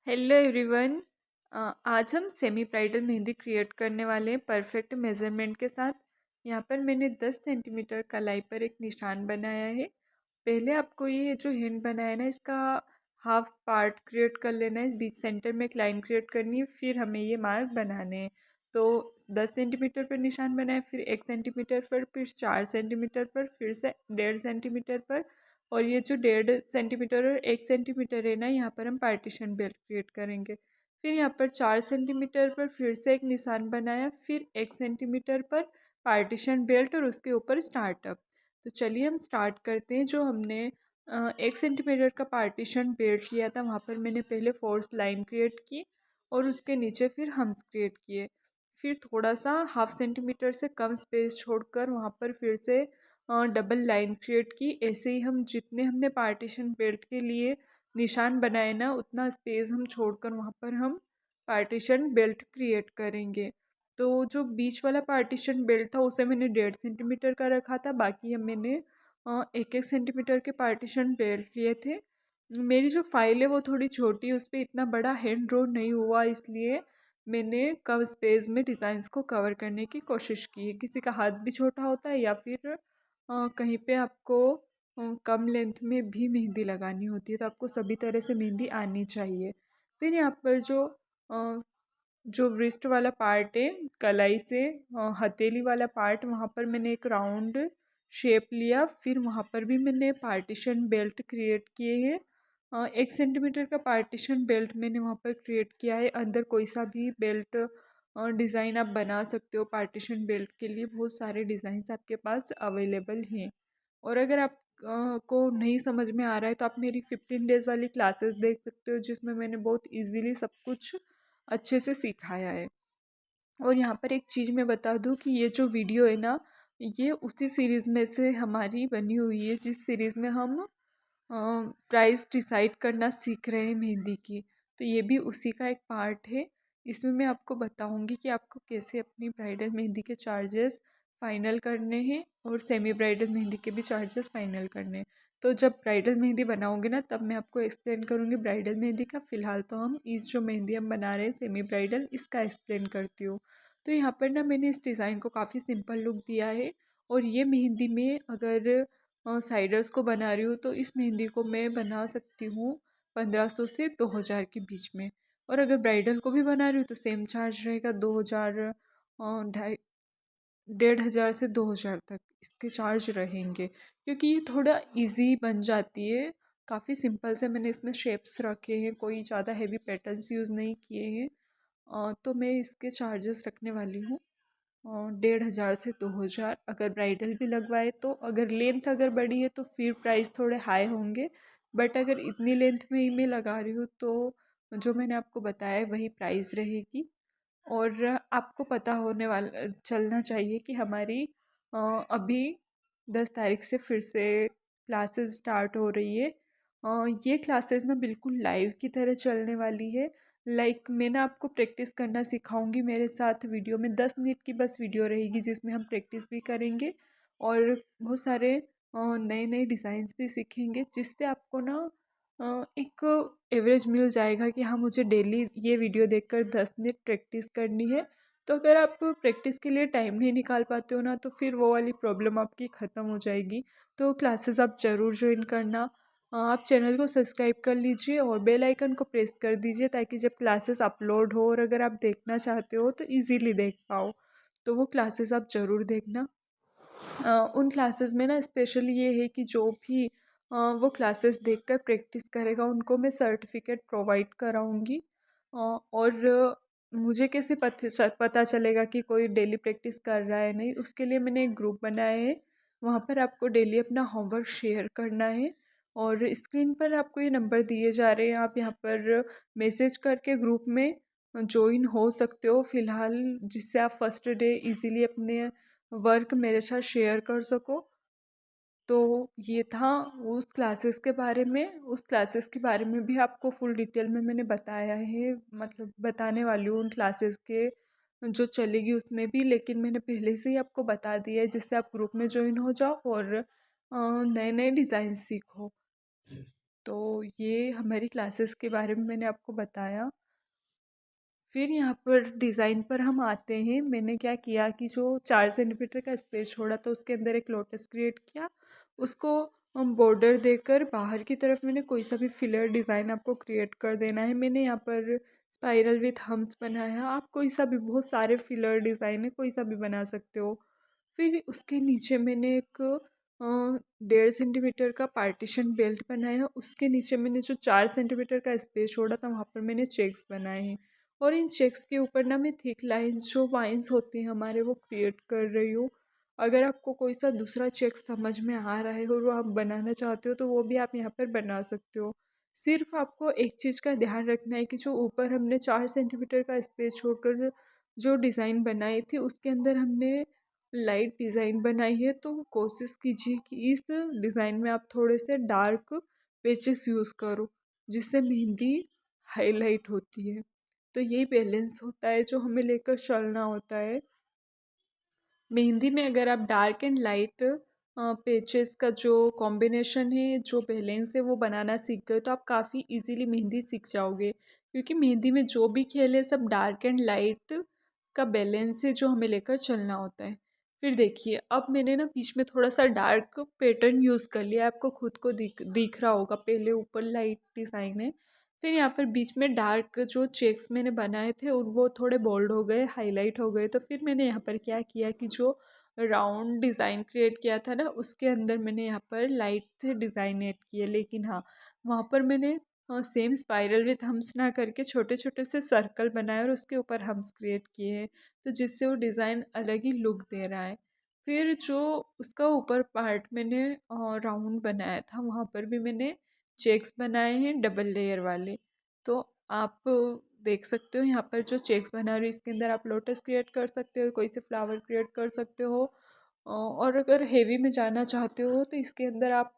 Hello everyone. आज हम semi bridal mehndi create करने वाले हैं परफेक्ट मेजरमेंट के साथ। यहाँ पर मैंने 10 सेंटीमीटर कलाई पर एक निशान बनाया है। पहले आपको ये जो हैंड बनाया है ना, इसका हाफ पार्ट क्रिएट कर लेना है। बीच सेंटर में एक लाइन क्रिएट करनी है, फिर हमें ये मार्क बनाने हैं। तो 10 सेंटीमीटर पर निशान बनाए, फिर 1 सेंटीमीटर पर, फिर 4 सेंटीमीटर पर, फिर से 1.5 सेंटीमीटर पर। और ये जो 1.5 सेंटीमीटर और 1 सेंटीमीटर है ना, यहाँ पर हम पार्टीशन बेल्ट क्रिएट करेंगे। फिर यहाँ पर 4 सेंटीमीटर पर फिर से एक निशान बनाया, फिर 1 सेंटीमीटर पर पार्टीशन बेल्ट और उसके ऊपर स्टार्टअप। तो चलिए हम स्टार्ट करते हैं। जो हमने 1 सेंटीमीटर का पार्टीशन बेल्ट लिया था, वहाँ पर मैंने पहले फोर्स लाइन क्रिएट की और उसके नीचे फिर हम्स क्रिएट किए। फिर थोड़ा सा 1/2 सेंटीमीटर से कम स्पेस छोड़कर वहाँ पर फिर से डबल लाइन क्रिएट की। ऐसे ही हम जितने हमने पार्टीशन बेल्ट के लिए निशान बनाए ना, उतना स्पेस हम छोड़कर वहाँ पर हम पार्टीशन बेल्ट क्रिएट करेंगे। तो जो बीच वाला पार्टीशन बेल्ट था उसे मैंने 1.5 सेंटीमीटर का रखा था। बाकी हम मैंने 1-1 सेंटीमीटर के पार्टीशन बेल्ट लिए थे। मेरी जो फाइल है वो थोड़ी छोटी है, उस पर इतना बड़ा हैंड ड्रॉ नहीं हुआ, इसलिए मैंने कम स्पेस में डिज़ाइंस को कवर करने की कोशिश की है। किसी का हाथ भी छोटा होता है या फिर कहीं पे आपको कम लेंथ में भी मेहंदी लगानी होती है, तो आपको सभी तरह से मेहंदी आनी चाहिए। फिर यहाँ पर जो व्रिस्ट वाला पार्ट है, कलाई से हथेली वाला पार्ट, वहाँ पर मैंने एक राउंड शेप लिया। फिर वहाँ पर भी मैंने पार्टीशन बेल्ट क्रिएट किए हैं। 1 सेंटीमीटर का पार्टीशन बेल्ट मैंने वहाँ पर क्रिएट किया है। अंदर कोई सा भी बेल्ट डिज़ाइन आप बना सकते हो। पार्टीशन बेल्ट के लिए बहुत सारे डिज़ाइंस आपके पास अवेलेबल हैं। और अगर आप को नहीं समझ में आ रहा है तो आप मेरी 15 डेज़ वाली क्लासेस देख सकते हो, जिसमें मैंने बहुत इजीली सब कुछ अच्छे से सिखाया है। और यहाँ पर एक चीज़ मैं बता दूँ कि ये जो वीडियो है ना, ये उसी सीरीज़ में से हमारी बनी हुई है जिस सीरीज़ में हम प्राइस डिसाइड करना सीख रहे हैं मेहंदी की। तो ये भी उसी का एक पार्ट है। इसमें मैं आपको बताऊंगी कि आपको कैसे अपनी ब्राइडल मेहंदी के चार्जेस फाइनल करने हैं और सेमी ब्राइडल मेहंदी के भी चार्जेस फाइनल करने हैं। तो जब ब्राइडल मेहंदी बनाऊंगी ना, तब मैं आपको एक्सप्लेन करूंगी ब्राइडल मेहंदी का। फ़िलहाल तो हम इस जो मेहंदी हम बना रहे हैं सेमी ब्राइडल, इसका एक्सप्लेन करती हूँ। तो यहाँ पर ना मैंने इस डिज़ाइन को काफ़ी सिंपल लुक दिया है। और ये मेहंदी में अगर साइडर्स को बना रही हूँ तो इस मेहंदी को मैं बना सकती हूँ 1500 से 2000 के बीच में। और अगर ब्राइडल को भी बना रही हूँ तो सेम चार्ज रहेगा, 2000 ढाई 1500 से 2000 तक इसके चार्ज रहेंगे। क्योंकि ये थोड़ा इजी बन जाती है। काफ़ी सिंपल से मैंने इसमें शेप्स रखे हैं, कोई ज़्यादा हैवी पैटर्न्स यूज़ नहीं किए हैं। तो मैं इसके चार्जेस रखने वाली हूँ 1500 से 2000। अगर ब्राइडल भी लगवाए तो अगर लेंथ अगर बड़ी है तो फिर प्राइस थोड़े हाई होंगे। बट अगर इतनी लेंथ में ही मैं लगा रही हूँ तो जो मैंने आपको बताया है वही प्राइस रहेगी। और आपको पता होने वाला चलना चाहिए कि हमारी अभी 10 तारीख से फिर से क्लासेस स्टार्ट हो रही है। ये क्लासेस ना बिल्कुल लाइव की तरह चलने वाली है। मैं ना आपको प्रैक्टिस करना सिखाऊंगी मेरे साथ। वीडियो में 10 मिनट की बस वीडियो रहेगी जिसमें हम प्रैक्टिस भी करेंगे और बहुत सारे नए नए डिज़ाइंस भी सीखेंगे, जिससे आपको ना एक एवरेज मिल जाएगा कि हाँ, मुझे डेली ये वीडियो देखकर 10 मिनट प्रैक्टिस करनी है। तो अगर आप प्रैक्टिस के लिए टाइम नहीं निकाल पाते हो ना, तो फिर वो वाली प्रॉब्लम आपकी ख़त्म हो जाएगी। तो क्लासेस आप ज़रूर ज्वाइन करना। आप चैनल को सब्सक्राइब कर लीजिए और बेल आइकन को प्रेस कर दीजिए, ताकि जब क्लासेस अपलोड हो और अगर आप देखना चाहते हो तो इजीली देख पाओ। तो वो क्लासेस आप ज़रूर देखना। उन क्लासेस में ना स्पेशली ये है कि जो भी वो क्लासेस देखकर प्रैक्टिस करेगा उनको मैं सर्टिफिकेट प्रोवाइड कराऊंगी। और मुझे कैसे पता चलेगा कि कोई डेली प्रैक्टिस कर रहा है नहीं, उसके लिए मैंने एक ग्रुप बनाया है। वहाँ पर आपको डेली अपना होमवर्क शेयर करना है और स्क्रीन पर आपको ये नंबर दिए जा रहे हैं, आप यहाँ पर मैसेज करके ग्रुप में ज्वाइन हो सकते हो फ़िलहाल, जिससे आप फर्स्ट डे इजीली अपने वर्क मेरे साथ शेयर कर सको। तो ये था उस क्लासेस के बारे में। उस क्लासेस के बारे में भी आपको फुल डिटेल में मैंने बताया है, मतलब बताने वाली हूँ उन क्लासेस के जो चलेगी उसमें भी। लेकिन मैंने पहले से ही आपको बता दिया है, जिससे आप ग्रुप में ज्वाइन हो जाओ और नए नए डिज़ाइन सीखो। तो ये हमारी क्लासेस के बारे में मैंने आपको बताया। फिर यहाँ पर डिज़ाइन पर हम आते हैं। मैंने क्या किया कि जो 4 सेंटीमीटर का स्पेस छोड़ा था उसके अंदर एक लोटस क्रिएट किया। उसको बॉर्डर देकर बाहर की तरफ मैंने कोई सा भी फिलर डिज़ाइन आपको क्रिएट कर देना है। मैंने यहाँ पर स्पाइरल विथ हम्स बनाया। आप कोई सा भी, बहुत सारे फिलर डिज़ाइन है, कोई सा भी बना सकते हो। फिर उसके नीचे मैंने एक 1.5 सेंटीमीटर का पार्टीशन बेल्ट बनाया। उसके नीचे मैंने जो 4 सेंटीमीटर का स्पेस छोड़ा था वहाँ पर मैंने चेक्स बनाए हैं। और इन चेक्स के ऊपर ना मैं थिक लाइंस, जो वाइंस होती हैं हमारे, वो क्रिएट कर रही हूँ। अगर आपको कोई सा दूसरा चेक समझ में आ रहा है और वो आप बनाना चाहते हो तो वो भी आप यहाँ पर बना सकते हो। सिर्फ आपको एक चीज़ का ध्यान रखना है कि जो ऊपर हमने 4 सेंटीमीटर का स्पेस छोड़कर जो डिज़ाइन बनाई थी उसके अंदर हमने लाइट डिज़ाइन बनाई है। तो कोशिश कीजिए कि इस डिज़ाइन में आप थोड़े से डार्क पेचेस यूज़ करो, जिससे मेहंदी हाईलाइट होती है। तो यही बैलेंस होता है जो हमें लेकर चलना होता है। मेहंदी में अगर आप डार्क एंड लाइट पेचेस का जो कॉम्बिनेशन है, जो बैलेंस है, वो बनाना सीख गए तो आप काफ़ी इजीली मेहंदी सीख जाओगे। क्योंकि मेहंदी में जो भी खेल है सब डार्क एंड लाइट का बैलेंस है जो हमें लेकर चलना होता है। फिर देखिए, अब मैंने ना बीच में थोड़ा सा डार्क पैटर्न यूज़ कर लिया। आपको खुद को दिख रहा होगा, पहले ऊपर लाइट डिज़ाइन है, फिर यहाँ पर बीच में डार्क जो चेक्स मैंने बनाए थे और वो थोड़े बोल्ड हो गए, हाईलाइट हो गए। तो फिर मैंने यहाँ पर क्या किया कि जो राउंड डिज़ाइन क्रिएट किया था ना उसके अंदर मैंने यहाँ पर लाइट से डिज़ाइन ऐड किए। लेकिन हाँ, वहाँ पर मैंने सेम स्पाइरल विथ हम्स ना करके छोटे छोटे से सर्कल बनाए और उसके ऊपर हम्स क्रिएट किए हैं, तो जिससे वो डिज़ाइन अलग ही लुक दे रहा है। फिर जो उसका ऊपर पार्ट मैंने राउंड बनाया था वहाँ पर भी मैंने चेक्स बनाए हैं डबल लेयर वाले। तो आप देख सकते हो यहाँ पर जो चेक्स बना रही हूँ इसके अंदर आप लोटस क्रिएट कर सकते हो, कोई से फ्लावर क्रिएट कर सकते हो। और अगर हेवी में जाना चाहते हो तो इसके अंदर आप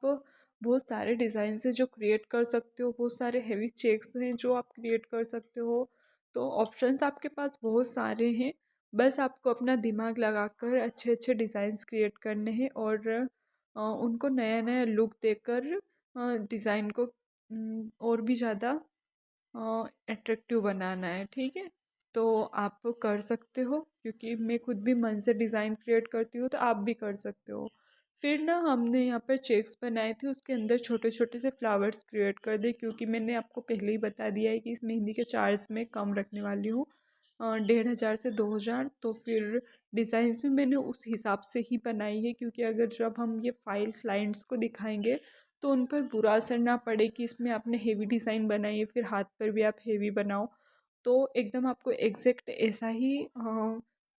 बहुत सारे डिज़ाइन से जो क्रिएट कर सकते हो, बहुत सारे हेवी चेक्स हैं जो आप क्रिएट कर सकते हो। तो ऑप्शंस आपके पास बहुत सारे हैं। बस आपको अपना दिमाग लगाकर अच्छे अच्छे डिज़ाइंस क्रिएट करने हैं और उनको नया नया लुक देकर डिज़ाइन को और भी ज़्यादा अट्रैक्टिव बनाना है। ठीक है, तो आप कर सकते हो, क्योंकि मैं खुद भी मन से डिज़ाइन क्रिएट करती हूँ तो आप भी कर सकते हो। फिर ना हमने यहाँ पर चेक्स बनाए थे, उसके अंदर छोटे छोटे से फ्लावर्स क्रिएट कर दे, क्योंकि मैंने आपको पहले ही बता दिया है कि इस मेहंदी के चार्ज में कम रखने वाली हूँ, 1,500 से 2,000। तो फिर डिज़ाइंस भी मैंने उस हिसाब से ही बनाई है, क्योंकि अगर जब हम ये फाइल क्लाइंट्स को दिखाएंगे तो उन पर बुरा असर ना पड़े कि इसमें आपने हेवी डिज़ाइन बनाई है, फिर हाथ पर भी आप हेवी बनाओ। तो एकदम आपको एग्जैक्ट ऐसा ही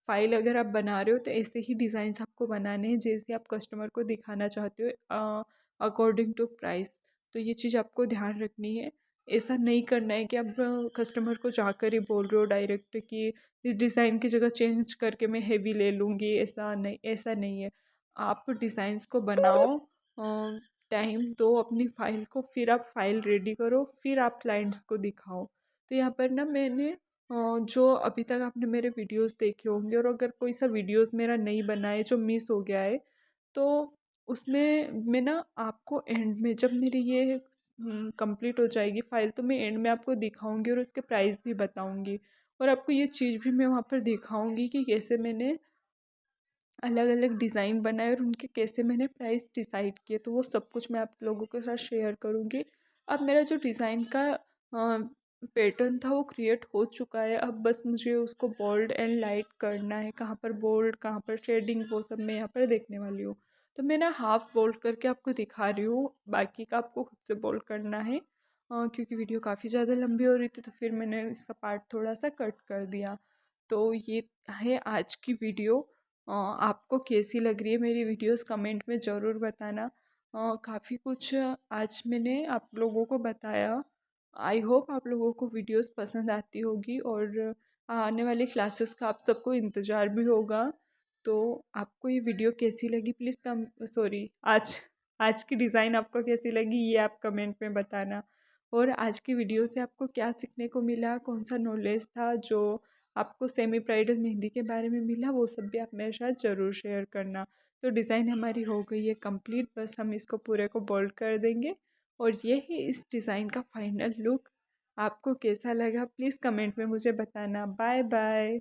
फाइल अगर आप बना रहे हो तो ऐसे ही डिज़ाइंस आपको बनाने हैं जैसे आप कस्टमर को दिखाना चाहते हो, अकॉर्डिंग टू प्राइस। तो ये चीज़ आपको ध्यान रखनी है। ऐसा नहीं करना है कि आप कस्टमर को जाकर ही बोल रहे हो डायरेक्ट कि इस डिज़ाइन की जगह चेंज करके मैं हेवी ले लूँगी। ऐसा नहीं है। आप डिज़ाइंस को बनाओ, टाइम दो अपनी फ़ाइल को, फिर आप फ़ाइल रेडी करो, फिर आप क्लाइंट्स को दिखाओ। तो यहाँ पर ना मैंने जो अभी तक आपने मेरे वीडियोस देखे होंगे और अगर कोई सा वीडियोस मेरा नहीं बना है जो मिस हो गया है, तो उसमें मैं ना आपको एंड में, जब मेरी ये कंप्लीट हो जाएगी फ़ाइल, तो मैं एंड में आपको दिखाऊंगी और उसके प्राइस भी बताऊंगी। और आपको ये चीज़ भी मैं वहाँ पर दिखाऊंगी कि कैसे मैंने अलग अलग डिज़ाइन बनाए और उनके कैसे मैंने प्राइस डिसाइड किए। तो वो सब कुछ मैं आप लोगों के साथ शेयर करूँगी। अब मेरा जो डिज़ाइन का पैटर्न था वो क्रिएट हो चुका है। अब बस मुझे उसको बोल्ड एंड लाइट करना है, कहाँ पर बोल्ड कहाँ पर शेडिंग वो सब मैं यहाँ पर देखने वाली हूँ। तो मैं ना हाफ बोल्ड करके आपको दिखा रही हूँ, बाकी का आपको खुद से बोल्ड करना है। क्योंकि वीडियो काफ़ी ज़्यादा लंबी हो रही थी तो फिर मैंने इसका पार्ट थोड़ा सा कट कर दिया। तो ये है आज की वीडियो। आपको कैसी लग रही है मेरी वीडियोस कमेंट में ज़रूर बताना। काफ़ी कुछ आज मैंने आप लोगों को बताया। आई होप आप लोगों को वीडियोस पसंद आती होगी और आने वाली क्लासेस का आप सबको इंतज़ार भी होगा। तो आपको ये वीडियो कैसी लगी प्लीज़ कम सॉरी आज आज की डिज़ाइन आपको कैसी लगी ये आप कमेंट में बताना। और आज की वीडियो से आपको क्या सीखने को मिला, कौन सा नॉलेज था जो आपको सेमी ब्राइडल मेहंदी के बारे में मिला, वो सब भी आप मेरे साथ ज़रूर शेयर करना। तो डिज़ाइन हमारी हो गई है कंप्लीट, बस हम इसको पूरे को बोल्ड कर देंगे और ये ही इस डिज़ाइन का फाइनल लुक। आपको कैसा लगा प्लीज़ कमेंट में मुझे बताना। Bye bye.